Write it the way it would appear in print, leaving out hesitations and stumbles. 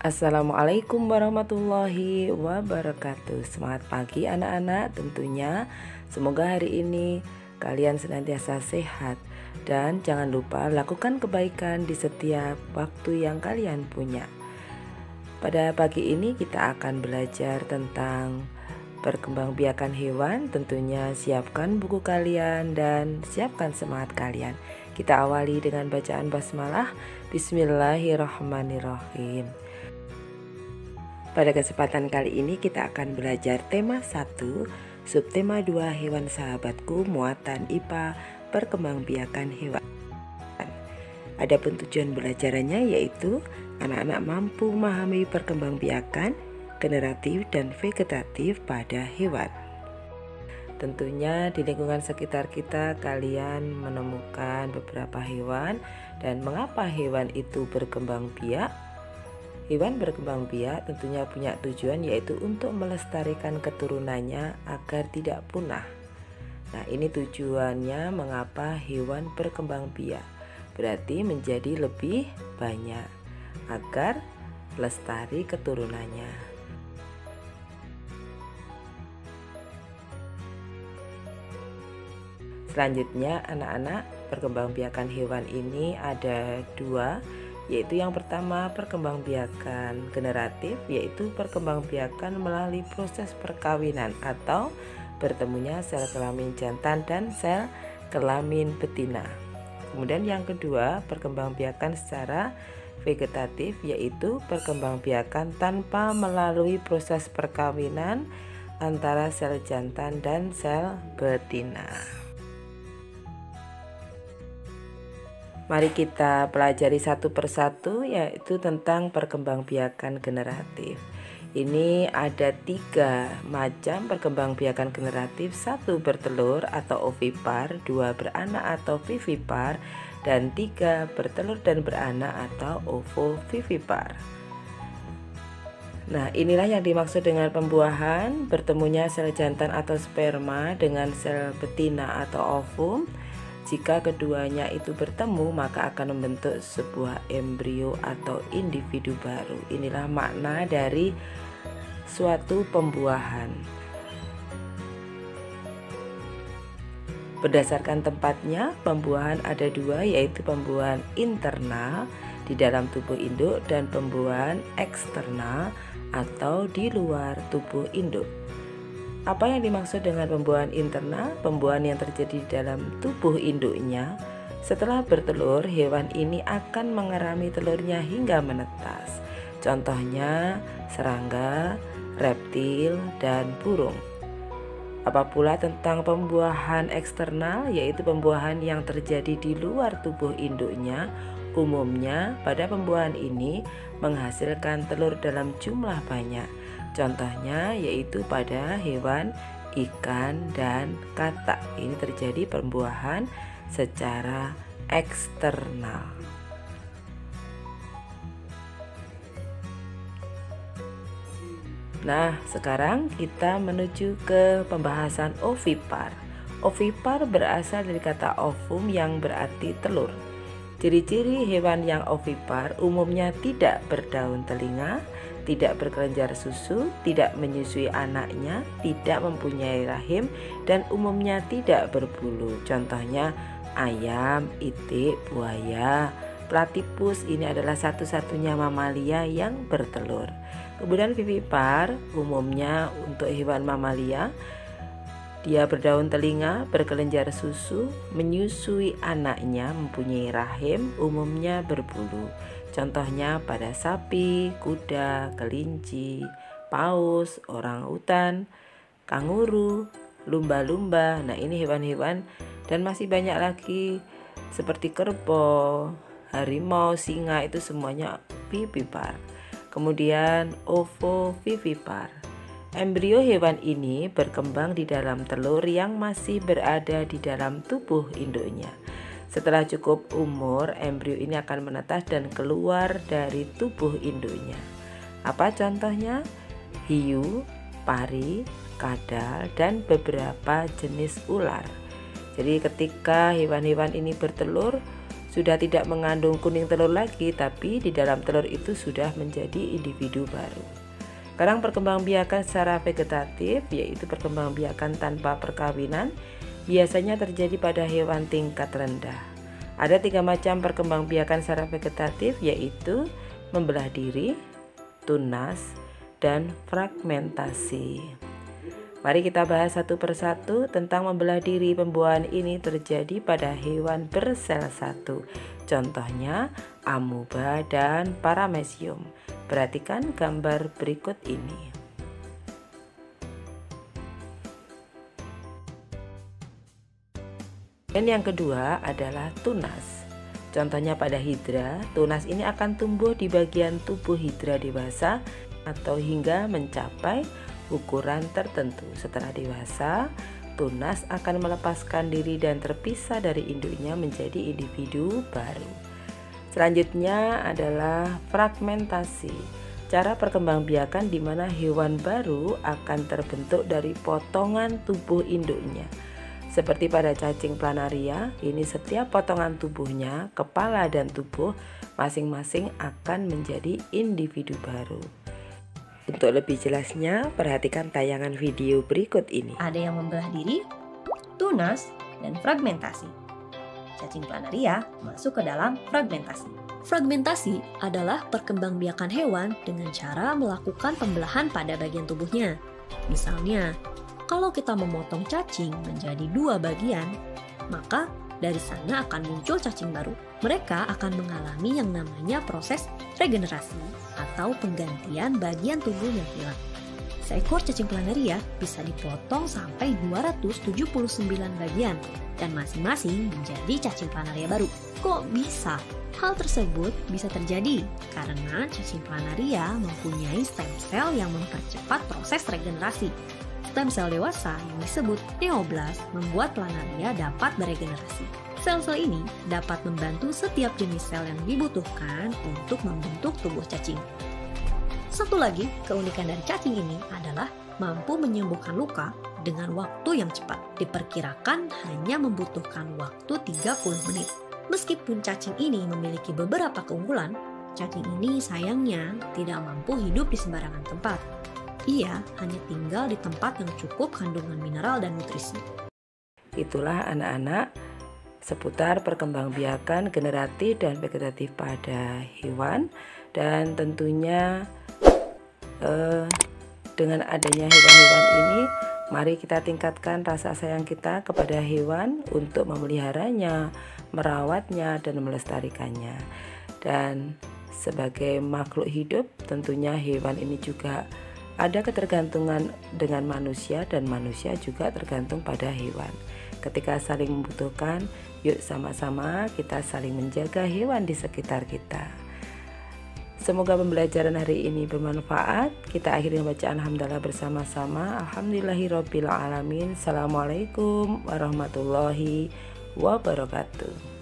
Assalamualaikum warahmatullahi wabarakatuh. Semangat pagi anak-anak, tentunya semoga hari ini kalian senantiasa sehat. Dan jangan lupa lakukan kebaikan di setiap waktu yang kalian punya. Pada pagi ini kita akan belajar tentang perkembangbiakan hewan. Tentunya siapkan buku kalian dan siapkan semangat kalian. Kita awali dengan bacaan basmalah. Bismillahirrahmanirrahim. Pada kesempatan kali ini kita akan belajar tema 1, subtema 2 hewan sahabatku, muatan IPA perkembangbiakan hewan. Adapun tujuan belajarannya yaitu anak-anak mampu memahami perkembangbiakan generatif dan vegetatif pada hewan. Tentunya di lingkungan sekitar kita kalian menemukan beberapa hewan dan mengapa hewan itu berkembang biak. Hewan berkembang biak tentunya punya tujuan yaitu untuk melestarikan keturunannya agar tidak punah. Nah, ini tujuannya mengapa hewan berkembang biak. Berarti menjadi lebih banyak agar lestari keturunannya. Selanjutnya anak-anak, perkembangbiakan hewan ini ada 2, yaitu yang pertama perkembangbiakan generatif, yaitu perkembangbiakan melalui proses perkawinan atau bertemunya sel kelamin jantan dan sel kelamin betina. Kemudian yang kedua perkembangbiakan secara vegetatif, yaitu perkembangbiakan tanpa melalui proses perkawinan antara sel jantan dan sel betina. Mari kita pelajari satu persatu, yaitu tentang perkembangbiakan generatif. Ini ada 3 macam perkembangbiakan generatif, 1 bertelur atau ovipar, 2 beranak atau vivipar, dan 3 bertelur dan beranak atau ovovivipar. Nah, inilah yang dimaksud dengan pembuahan, bertemunya sel jantan atau sperma dengan sel betina atau ovum. Jika keduanya itu bertemu, maka akan membentuk sebuah embrio atau individu baru. Inilah makna dari suatu pembuahan. Berdasarkan tempatnya, pembuahan ada 2, yaitu pembuahan internal di dalam tubuh induk dan pembuahan eksternal atau di luar tubuh induk. Apa yang dimaksud dengan pembuahan internal? Pembuahan yang terjadi di dalam tubuh induknya. Setelah bertelur, hewan ini akan mengerami telurnya hingga menetas. Contohnya serangga, reptil, dan burung. Apa pula tentang pembuahan eksternal, yaitu pembuahan yang terjadi di luar tubuh induknya. Umumnya pada pembuahan ini menghasilkan telur dalam jumlah banyak. Contohnya yaitu pada hewan, ikan, dan katak. Ini terjadi pembuahan secara eksternal. Nah, sekarang kita menuju ke pembahasan ovipar. Ovipar berasal dari kata ovum yang berarti telur. Ciri-ciri hewan yang ovipar umumnya tidak berdaun telinga, tidak berkelenjar susu, tidak menyusui anaknya, tidak mempunyai rahim, dan umumnya tidak berbulu. Contohnya ayam, itik, buaya, platypus. Ini adalah satu-satunya mamalia yang bertelur. Kemudian vivipar umumnya untuk hewan mamalia, dia berdaun telinga, berkelenjar susu, menyusui anaknya, mempunyai rahim, umumnya berbulu. Contohnya pada sapi, kuda, kelinci, paus, orangutan, kanguru, lumba-lumba. Nah, ini hewan-hewan dan masih banyak lagi seperti kerbau, harimau, singa, itu semuanya vivipar. Kemudian ovovivipar. Embrio hewan ini berkembang di dalam telur yang masih berada di dalam tubuh induknya. Setelah cukup umur, embrio ini akan menetas dan keluar dari tubuh induknya. Apa contohnya? Hiu, pari, kadal, dan beberapa jenis ular. Jadi ketika hewan-hewan ini bertelur, sudah tidak mengandung kuning telur lagi, tapi di dalam telur itu sudah menjadi individu baru. Sekarang perkembangbiakan secara vegetatif, yaitu perkembangbiakan tanpa perkawinan, biasanya terjadi pada hewan tingkat rendah. Ada 3 macam perkembangbiakan secara vegetatif, yaitu membelah diri, tunas, dan fragmentasi. Mari kita bahas satu persatu tentang membelah diri. Pembuahan ini terjadi pada hewan bersel satu. Contohnya amoeba dan paramecium. Perhatikan gambar berikut ini. Dan yang kedua adalah tunas. Contohnya pada hidra, tunas ini akan tumbuh di bagian tubuh hidra dewasa atau hingga mencapai ukuran tertentu. Setelah dewasa, tunas akan melepaskan diri dan terpisah dari induknya menjadi individu baru. Selanjutnya adalah fragmentasi. Cara perkembangbiakan di mana hewan baru akan terbentuk dari potongan tubuh induknya. Seperti pada cacing planaria, ini setiap potongan tubuhnya, kepala dan tubuh masing-masing akan menjadi individu baru. Untuk lebih jelasnya, perhatikan tayangan video berikut ini. Ada yang membelah diri, tunas, dan fragmentasi. Cacing planaria masuk ke dalam fragmentasi. Fragmentasi adalah perkembangbiakan hewan dengan cara melakukan pembelahan pada bagian tubuhnya. Misalnya, kalau kita memotong cacing menjadi 2 bagian, maka dari sana akan muncul cacing baru. Mereka akan mengalami yang namanya proses regenerasi atau penggantian bagian tubuh yang hilang. Seekor cacing planaria bisa dipotong sampai 279 bagian dan masing-masing menjadi cacing planaria baru. Kok bisa? Hal tersebut bisa terjadi karena cacing planaria mempunyai stem cell yang mempercepat proses regenerasi. Stem sel dewasa yang disebut neoblast membuat planaria dapat beregenerasi. Sel-sel ini dapat membantu setiap jenis sel yang dibutuhkan untuk membentuk tubuh cacing. Satu lagi keunikan dari cacing ini adalah mampu menyembuhkan luka dengan waktu yang cepat. Diperkirakan hanya membutuhkan waktu 30 menit. Meskipun cacing ini memiliki beberapa keunggulan, cacing ini sayangnya tidak mampu hidup di sembarangan tempat. Ia hanya tinggal di tempat yang cukup kandungan mineral dan nutrisi. Itulah anak-anak seputar perkembangbiakan generatif dan vegetatif pada hewan, dan tentunya dengan adanya hewan-hewan ini, mari kita tingkatkan rasa sayang kita kepada hewan untuk memeliharanya, merawatnya, dan melestarikannya. Dan sebagai makhluk hidup, tentunya hewan ini juga ada ketergantungan dengan manusia, dan manusia juga tergantung pada hewan. Ketika saling membutuhkan, yuk sama-sama kita saling menjaga hewan di sekitar kita. Semoga pembelajaran hari ini bermanfaat. Kita akhiri bacaan hamdalah bersama-sama. Alhamdulillahirabbil alamin. Assalamualaikum warahmatullahi wabarakatuh.